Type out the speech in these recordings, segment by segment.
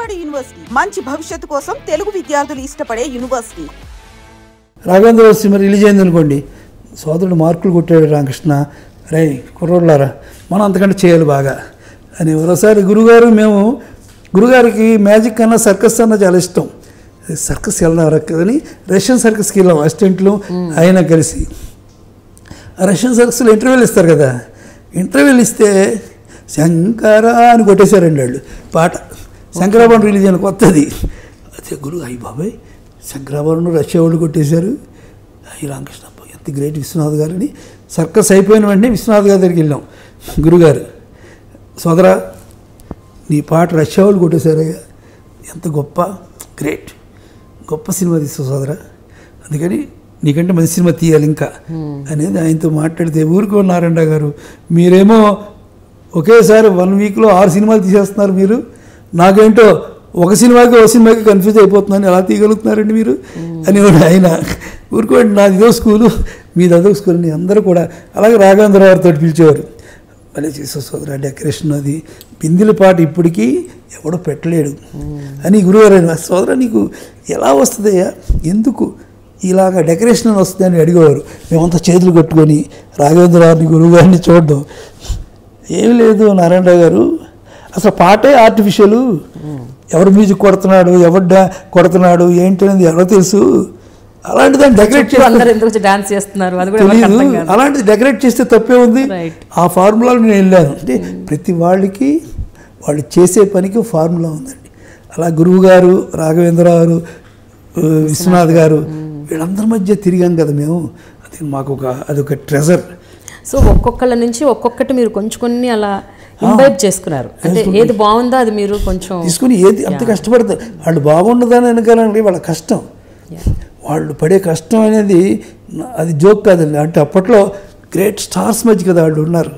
Vijayawada university మంచి భవిష్యత్తు కోసం తెలుగు విద్యార్థులు ఇష్టపడే యూనివర్సిటీ. రాఘవేంద్ర సినిమా రిలీజ్ అయింది అనుకోండి, సోదరుడు మార్కులు కొట్టాడు రామకృష్ణ, రే కుర్రోళ్ళారా మనం అంతకంటే చేయాలి బాగా అని. ఒకసారి గురుగారికి మ్యాజిక్ అన్న సర్కస్ అన్న చాలా ఇష్టం. సర్కస్ వెళ్ళినారు కదని రష్యన్ సర్కస్కి వెళ్ళాం అసిస్టెంట్లు ఆయన కలిసి. ఆ రష్యన్ సర్కస్లో ఇంటర్వ్యూలు ఇస్తారు కదా, ఇంటర్వ్యూలు ఇస్తే శంకర అని కొట్టేశారండి వాళ్ళు. పాట శంకరాభరణం రిలీజ్ అయిన కొత్తది. అదే గురువు అయ్యి బాబాయ్ శంకరాభరణం రష్యా వాళ్ళు కొట్టేశారు, అయ్యి రామకృష్ణ ఎంత గ్రేట్ విశ్వనాథ్ గారు అని. సర్కస్ అయిపోయిన వెంటనే విశ్వనాథ్ గారి దగ్గరికి వెళ్ళాం. గురుగారు, సోదరా నీ పాట రష్యా వాళ్ళు కొట్టేశారయ్యా, ఎంత గొప్ప గ్రేట్ గొప్ప సినిమా తీస్తావు సోదరా, అందుకని నీకంటే మంచి సినిమా తీయాలి ఇంకా అనేది ఆయనతో మాట్లాడితే, ఊరుకో నారాయణ గారు మీరేమో ఒకేసారి 1 వీక్లో 6 సినిమాలు తీసేస్తున్నారు, మీరు నాకేంటో ఒక సినిమాకి కన్ఫ్యూజ్ అయిపోతున్నాను, ఎలా తీయగలుగుతున్నారండి మీరు అని ఆయన. ఊరుకోండి నాది ఇదో స్కూలు మీది అదో స్కూల్ అని అందరూ కూడా. అలాగే రాఘవేంద్రరావుతో పిలిచేవారు, భలే చేసావు సోదరా డెకరేషన్ అది, బిందెల పాట ఇప్పటికీ ఎవడో పెట్టలేడు అని గురుగారు. సోదరా నీకు ఎలా వస్తుందయ్యా, ఎందుకు ఇలాగ డెకరేషన్ అని వస్తుంది అని అడిగేవారు. మేమంతా చేతులు కట్టుకొని రాఘవేంద్రరావుని గురువుగారిని చూడడం. ఏం లేదు నారాయణరావు గారు, అసలు పాటే ఆర్టిఫిషియల్, ఎవరు మ్యూజిక్ కొడుతున్నాడు ఎవరు కొడుతున్నాడు ఏంటి అనేది ఎవరో తెలుసు, అలాంటి దాన్ని డెకరేట్ చేస్తున్నారు అలాంటిది డెకరేట్ చేస్తే తప్పే ఉంది. ఆ ఫార్ములాలో నేను వెళ్ళాను. అంటే ప్రతి వాళ్ళకి వాళ్ళు చేసే పనికి ఫార్ములా ఉందండి. అలా గురువు గారు రాఘవేంద్రరావు గారు విశ్వనాథ్ గారు వీళ్ళందరి మధ్య తిరిగాం కదా మేము, అది మాకు అదొక ట్రెజర్. సో ఒక్కొక్కళ్ళ నుంచి ఒక్కొక్కటి మీరు కొన్ని అలా ఇంబైబ్ చేసుకున్నారు, అంటే ఏది బాగుందో అది మీరు కొంచెం తీసుకుని ఏది అంత కష్టపడతారు. వాళ్ళు బాగుండదని వెనకాలండి వాళ్ళ కష్టం, వాళ్ళు పడే కష్టం అనేది అది జోక్ కాదండి. అంటే అప్పట్లో గ్రేట్ స్టార్స్ మధ్య కదా వాళ్ళు ఉన్నారు,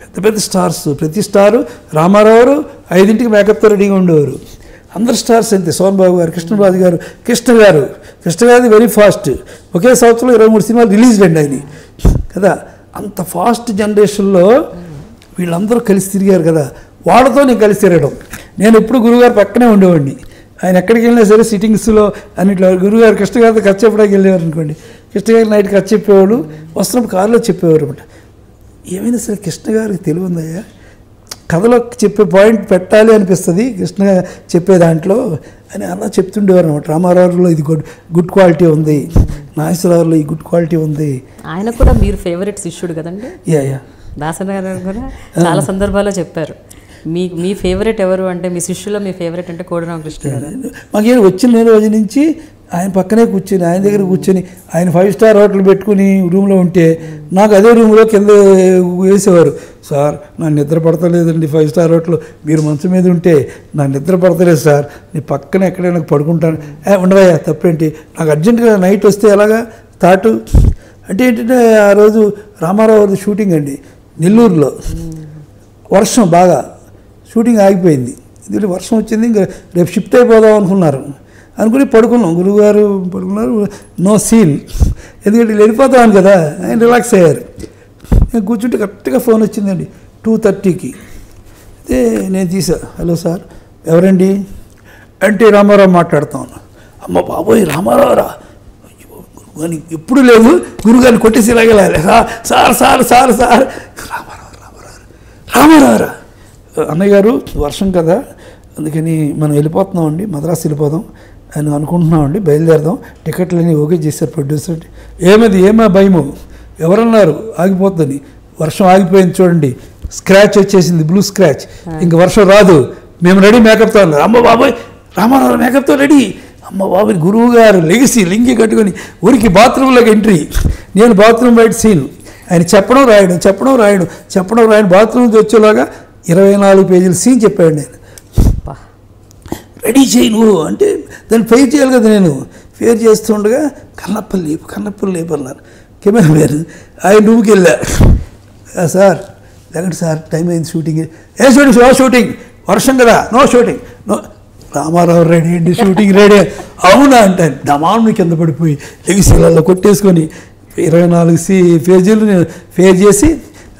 పెద్ద పెద్ద స్టార్స్. ప్రతి స్టారు రామారావు 5ంటికి మేకప్తో రెడీగా ఉండేవారు. అందరు స్టార్స్ అంతే, సోన్ బాబు గారు, కృష్ణరాజు గారు, కృష్ణ గారిది వెరీ ఫాస్ట్. ఒకే సంవత్సరంలో 23 సినిమాలు రిలీజ్ అండి ఆయన కదా. అంత ఫాస్ట్ జనరేషన్లో వీళ్ళందరూ కలిసి తిరిగారు కదా, వాళ్ళతో నేను కలిసి తిరగడం. నేను ఎప్పుడు గురువుగారు పక్కనే ఉండేవాడిని, ఆయన ఎక్కడికి వెళ్ళినా సరే సిట్టింగ్స్లో అన్నిట్లో గురువుగారు కృష్ణ గారితో ఖర్చు చెప్పడానికి వెళ్ళేవారు అనుకోండి, కృష్ణ గారి నైట్ ఖర్చు చెప్పేవాడు, వస్తున్నప్పుడు కారులో చెప్పేవారు అనమాట. ఏమైనా సరే కృష్ణ గారికి తెలివి ఉందయ్యా, కథలో చెప్పే పాయింట్ పెట్టాలి అనిపిస్తుంది కృష్ణ చెప్పే దాంట్లో అని అలా చెప్తుండేవారు అనమాట. రామారావులో ఇది గుడ్ క్వాలిటీ ఉంది, నాగేశ్వరరావులో ఈ గుడ్ క్వాలిటీ ఉంది. ఆయన కూడా మీరు ఫేవరెట్ శిష్యుడు కదండి. దాసరి గారు కూడా చాలా సందర్భాల్లో చెప్పారు, మీ ఫేవరెట్ ఎవరు అంటే, మీ శిష్యులో మీ ఫేవరెట్ అంటే కోడి రామకృష్ణ గారు. మాకేం వచ్చిన రోజు నుంచి ఆయన పక్కనే కూర్చొని ఆయన దగ్గర కూర్చొని ఆయన 5 స్టార్ హోటల్ పెట్టుకుని రూమ్లో ఉంటే నాకు అదే రూమ్లో కింద వేసేవారు. సార్ నాకు నిద్ర పడతలేదండి 5 స్టార్ హోటల్, మీరు మంచం మీద ఉంటే నాకు నిద్ర పడతలేదు సార్, నీ పక్కన ఎక్కడైనా పడుకుంటాను. ఉండవయ్యా తప్పేంటి, నాకు అర్జెంటుగా నైట్ వస్తే ఎలాగా థాటు అంటే ఏంటంటే, ఆ రోజు రామారావు షూటింగ్ అండి నెల్లూరులో, వర్షం బాగా, షూటింగ్ ఆగిపోయింది. ఇది వర్షం వచ్చింది, ఇంకా రేపు షిఫ్ట్ అయిపోదాం అనుకుని పడుకున్నాం. గురువుగారు పడుకున్నారు, నో సీన్, ఎందుకంటే వెళ్ళిపోతామని కదా, ఆయన రిలాక్స్ అయ్యారు. నేను కూర్చుంటే కరెక్ట్గా ఫోన్ వచ్చిందండి 2:30కి. అయితే నేను తీసా, హలో సార్ ఎవరండి అంటే, రామారావు మాట్లాడుతాను. అమ్మ బాబోయ్ రామారావురా, అని ఎప్పుడు లేదు గురుగారిని కొట్టేసి ఇలాగెళ్ళాలి, సార్ సార్ సార్ సార్ రామారావురా అన్నయ్య గారు వర్షం కదా అందుకని మనం వెళ్ళిపోతున్నామండి, మద్రాసు వెళ్ళిపోదాం అని అనుకుంటున్నామండి, బయలుదేరదాం, టికెట్లన్నీ ఓకే చేశారు ప్రొడ్యూసర్. ఏమా భయము, ఎవరన్నారు ఆగిపోతుందని, వర్షం ఆగిపోయింది చూడండి, స్క్రాచ్ వచ్చేసింది, బ్లూ స్క్రాచ్, ఇంక వర్షం రాదు, మేము రెడీ మేకప్తో అన్నారు. అమ్మ బాబోయ్ రామారావు మేకప్తో రెడీ, అమ్మ బాబు గురువు గారు లెగిసి లింగి కట్టుకొని ఊరికి బాత్రూంలోకి ఎంట్రీ, నేను బాత్రూమ్ బయట సీన్, ఆయన చెప్పడం రాయడం బాత్రూమ్ నుంచి వచ్చేలాగా 24 పేజీల సీన్ చెప్పాడు. నేను రెడీ చేయి నువ్వు అంటే దాన్ని ఫెయిర్ చేయాలి కదా, నేను ఫెయిర్ చేస్తుండగా కన్నప్పలు లేపు అన్నారు కెమెరా మ్యాన్. ఆయన రూమ్కి వెళ్ళా, సార్ లేకండి సార్ టైం అయింది షూటింగ్. నో షూటింగ్, వర్షం కదా, no shooting, no. Ramarao ready అండి, షూటింగ్ రెడీ, అవునా అంటే దమాను కింద పడిపోయి లెగిసిలలో కొట్టేసుకొని 24 పేజీలు నేను ఫేర్ చేసి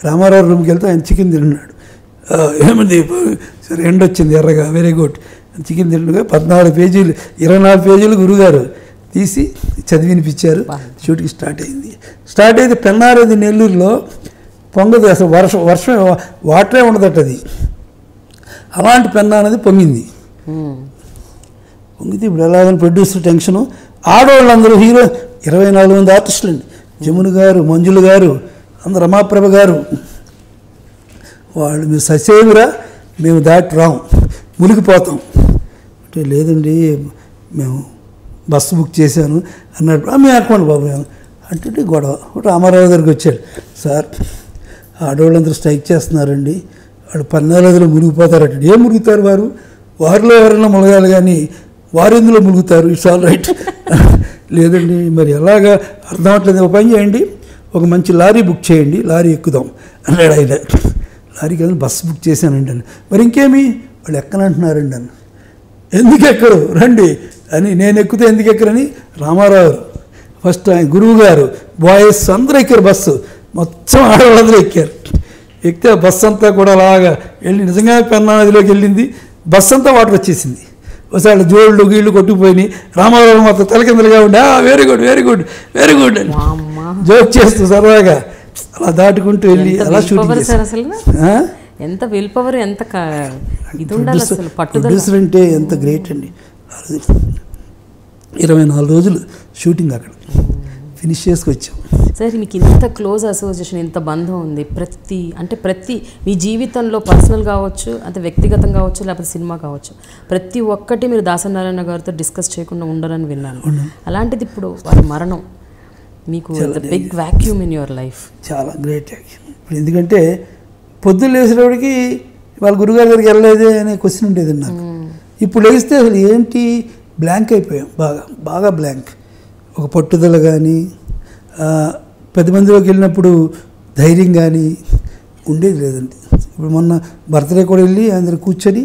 రామారావు రూమ్కి వెళ్తే ఆయన చికెన్ తిన్నాడు. ఏమంది సరే ఎండ వచ్చింది ఎర్రగా, వెరీ గుడ్ చికెన్ తింటుండగా 14 పేజీలు 24 పేజీలు గురుగారు తీసి చదివినిపించారు. షూటింగ్ స్టార్ట్ అయితే పెన్నారది నెల్లూరులో పొంగదు అసలు, వర్షం వాటరే ఉండదట. అది అలాంటి పెన్నా అనేది పొంగింది. పొంగితే ఇప్పుడు ఎలాగని ప్రొడ్యూసర్ టెన్షను. ఆడవాళ్ళందరూ హీరో 24 మంది ఆర్టిస్టులు అండి. జమున గారు, మంజుల గారు, అందరు రమాప్రభ గారు. వాళ్ళు మీరు ససేమిరా మేము దాటి రాం, మునిగిపోతాం అంటే, లేదండి మేము బస్సు బుక్ చేశాను అన్నాడు. మేము అనుకోండి బాబు అంటే గొడవ. రామారావు గారికి వచ్చాడు, సార్ ఆడవాళ్ళందరూ స్ట్రైక్ చేస్తున్నారండి, వాళ్ళు 14 మునిగిపోతారట. ఏం మునుగుతారు వారిలో ఎవరైనా మునగాలి కానీ వారు ఎందులో మునుగుతారు, ఇట్స్ ఆల్ రైట్. లేదండి మరి ఎలాగా అర్థం అవట్లేదు, ఒక పని చేయండి, ఒక మంచి లారీ బుక్ చేయండి, లారీ ఎక్కుదాం అన్నాడు ఆయన. లారీ కదా బస్సు బుక్ చేశానండి అని. మరి ఇంకేమి వాళ్ళు ఎక్కనంటున్నారండి అని. ఎందుకు ఎక్కరు రండి అని. నేను ఎక్కితే ఎందుకు ఎక్కరని రామారావు ఫస్ట్ ఆయన గురువు గారు బాయ్స్ అందరూ ఎక్కారు, బస్సు మొత్తం ఆడవాళ్ళందరూ ఎక్కారు. ఎక్కితే ఆ బస్సు అంతా కూడా అలాగా వెళ్ళి నిజంగా పెన్నా నదిలోకి వెళ్ళింది. బస్సు అంతా వాటర్ వచ్చేసింది. ఒకసారి జోళ్ళు గీళ్ళు కొట్టుకుపోయి రామారావు మొత్తం తలకిందలుగా ఉండి very good very good very good అని జోక్ చేస్తూ సరదాగా అలా దాటుకుంటూ వెళ్ళి అలా షూటింగ్ చేశారు. ఎంత విల్ పవర్, ఎంత ఇది ఉండాలి అసలు, పట్టుదల. ప్రొడ్యూసర్ అంటే ఎంత గ్రేట్ అండి. 24 రోజులు షూటింగ్ అక్కడ ఫినిష్ చేసుకొచ్చాం. సార్ మీకు ఇంత క్లోజ్ అసోసియేషన్, ఇంత బంధం ఉంది. ప్రతి మీ జీవితంలో పర్సనల్ కావచ్చు, అంటే వ్యక్తిగతం కావచ్చు, లేకపోతే సినిమా కావచ్చు, ప్రతి ఒక్కటి మీరు దాసనారాయణ గారితో డిస్కస్ చేయకుండా ఉండరని విన్నాను. అలాంటిది ఇప్పుడు వారి మరణం మీకు big vacuum in your life. చాలా గ్రేట్ ఇప్పుడు. ఎందుకంటే పొద్దున్న లేచేటప్పటికి వాళ్ళ గురుగారి దగ్గరికి వెళ్ళలేదే అనే క్వశ్చన్ ఉండేది నాకు. ఇప్పుడు లేస్తే అసలు ఏంటి బ్లాంక్ అయిపోయాం, బాగా బ్లాంక్. ఒక పట్టుదల కానీ 10 మందిలోకి వెళ్ళినప్పుడు ధైర్యం కానీ ఉండేది లేదండి. ఇప్పుడు మొన్న బర్త్డే కూడా వెళ్ళి అందరు కూర్చొని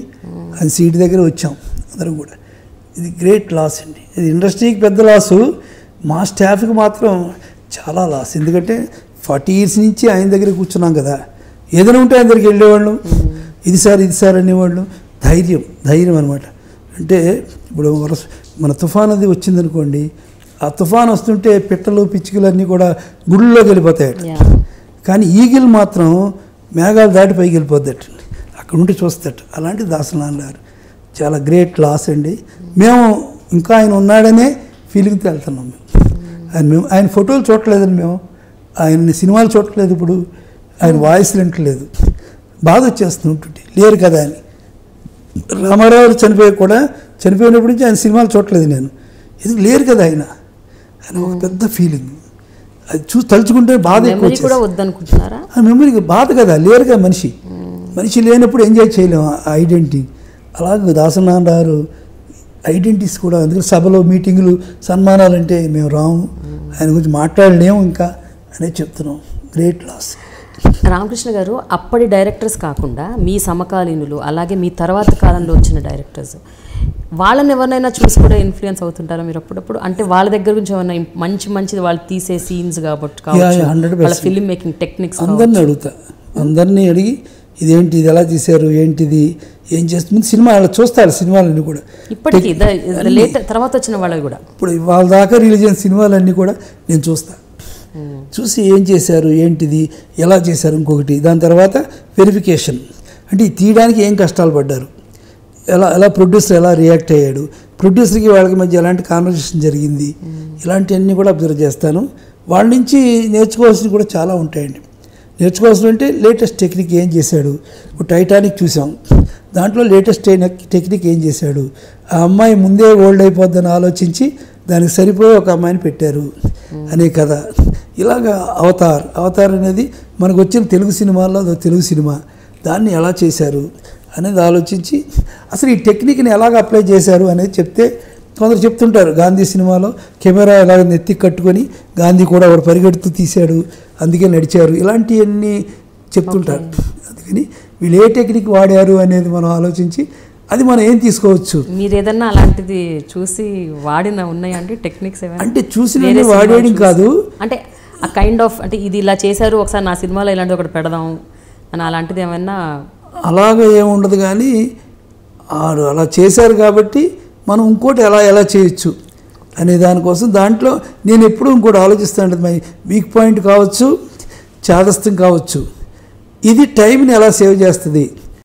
ఆయన సీట్ దగ్గర వచ్చాం అందరం కూడా. ఇది గ్రేట్ లాస్ అండి. ఇది ఇండస్ట్రీకి పెద్ద లాసు, మా స్టాఫ్కి మాత్రం చాలా లాస్. ఎందుకంటే 40 years నుంచి ఆయన దగ్గర కూర్చున్నాం కదా. ఏదైనా ఉంటే ఆయన దగ్గరికి వెళ్ళేవాళ్ళు, ఇది సార్ అనేవాళ్ళు. ధైర్యం అనమాట. అంటే ఇప్పుడు మన తుఫాన్ అది వచ్చిందనుకోండి, ఆ తుఫాన్ వస్తుంటే పిట్టలు పిచ్చుకలు అన్నీ కూడా గుళ్ళలోకి వెళ్ళిపోతాయట. కానీ ఈగిల్ మాత్రం మేఘాలు దాటి పైకి వెళ్ళిపోద్దట, అక్కడ ఉండి చూస్తట. అలాంటి దాసనారాయణ గారు చాలా గ్రేట్ లాస్ అండి. మేము ఇంకా ఆయన ఉన్నాడనే ఫీలింగ్తో వెళ్తున్నాం. ఆయన ఫోటోలు చూడలేదండి, మేము ఆయన సినిమాలు చూడలేదు. ఇప్పుడు ఆయన వాయిస్ వింటలేదు, బాధ వచ్చేస్తుంటుంటే లేరు కదా అని. రామారావు చనిపోయినప్పటి నుంచి ఆయన సినిమాలు చూడలేదు నేను, ఎందుకు లేరు కదా ఆయన ఒక పెద్ద ఫీలింగ్. అది తలుచుకుంటే బాధ ఎక్కువ వద్దనుకుంటున్నారా. ఆ మెమరీకి బాధ కదా, లేరుగా మనిషి లేనప్పుడు ఎంజాయ్ చేయలేము ఆ ఐడెంటిటీ. అలాగే దాసనారాయణ గారు ఐడెంటిటీస్ కూడా, అందుకని సభలో మీటింగులు సన్మానాలు అంటే మేము రాము, ఆయన గురించి మాట్లాడలేము ఇంకా అనేది చెప్తున్నాం. Great loss. రామకృష్ణ గారు, అప్పటి డైరెక్టర్స్ కాకుండా మీ సమకాలీనులు, అలాగే మీ తర్వాత కాలంలో వచ్చిన డైరెక్టర్స్, వాళ్ళని ఎవరినైనా చూసి కూడా ఇన్ఫ్లుయెన్స్ అవుతుంటారా మీరు అప్పుడప్పుడు? అంటే వాళ్ళ దగ్గర నుంచి ఏమన్నా మంచిది వాళ్ళు తీసే సీన్స్ కాబట్టి, వాళ్ళ ఫిల్మ్ మేకింగ్ టెక్నిక్స్ అందరినీ అడిగి ఇదేంటి, ఇది ఎలా తీశారు, ఏంటిది, ఏం చేస్తుంది సినిమా అలా చూస్తారు. సినిమాలన్నీ కూడా ఇప్పటికీ తర్వాత వచ్చిన వాళ్ళవి కూడా, ఇప్పుడు వాళ్ళ దాకా రిలీజ్ అయిన సినిమాలన్నీ కూడా నేను చూస్తాను. చూసి ఏం చేశారు, ఏంటిది, ఎలా చేశారు, ఇంకొకటి దాని తర్వాత వెరిఫికేషన్. అంటే తీయడానికి ఏం కష్టాలు పడ్డారు, ఎలా ప్రొడ్యూసర్ ఎలా రియాక్ట్ అయ్యాడు, ప్రొడ్యూసర్కి వాళ్ళకి మధ్య ఎలాంటి కాన్వర్సేషన్ జరిగింది, ఇలాంటివన్నీ కూడా అబ్జర్వ్ చేస్తాను. వాళ్ళ నుంచి నేర్చుకోవాల్సినవి కూడా చాలా ఉంటాయండి. నేర్చుకోవాల్సిన అంటే లేటెస్ట్ టెక్నిక్ ఏం చేశాడు. ఇప్పుడు టైటానిక్ చూసాం, దాంట్లో లేటెస్ట్ టెక్నిక్ ఏం చేశాడు. ఆ అమ్మాయి ముందే ఓల్డ్ అయిపోద్దని ఆలోచించి దానికి సరిపోయే ఒక అమ్మాయిని పెట్టారు అనే కథ. ఇలాగా అవతార్ అనేది మనకు వచ్చిన తెలుగు సినిమాల్లో అదో తెలుగు సినిమా, దాన్ని ఎలా చేశారు అనేది ఆలోచించి అసలు ఈ టెక్నిక్ని ఎలాగ అప్లై చేశారు అనేది చెప్తే, కొందరు చెప్తుంటారు గాంధీ సినిమాలో కెమెరా ఎలాగ నెత్తి కట్టుకొని గాంధీ కూడా ఒకడు పరిగెడుతూ తీశాడు, అందుకే నడిచారు, ఇలాంటివన్నీ చెప్తుంటారు. అందుకని వీళ్ళు ఏ టెక్నిక్ వాడారు అనేది మనం ఆలోచించి అది మనం ఏం తీసుకోవచ్చు. మీరు ఏదన్నా అలాంటిది చూసి వాడిన ఉన్నాయండి టెక్నిక్స్? అంటే చూసిన వాడేయడం కాదు, అంటే ఆ కైండ్ ఆఫ్, అంటే ఇది ఇలా చేశారు, ఒకసారి నా సినిమాలో ఇలాంటిది ఒకటి పెడదాం అని అలాంటిది ఏమైనా? అలాగే ఏముండదు, కానీ వారు అలా చేశారు కాబట్టి మనం ఇంకోటి ఎలా చేయొచ్చు అనే దానికోసం దాంట్లో నేను ఎప్పుడూ ఇంకోటి ఆలోచిస్తాను. మై వీక్ పాయింట్ కావచ్చు, చాదస్తం కావచ్చు, ఇది టైంని ఎలా సేవ్ చేస్తుంది.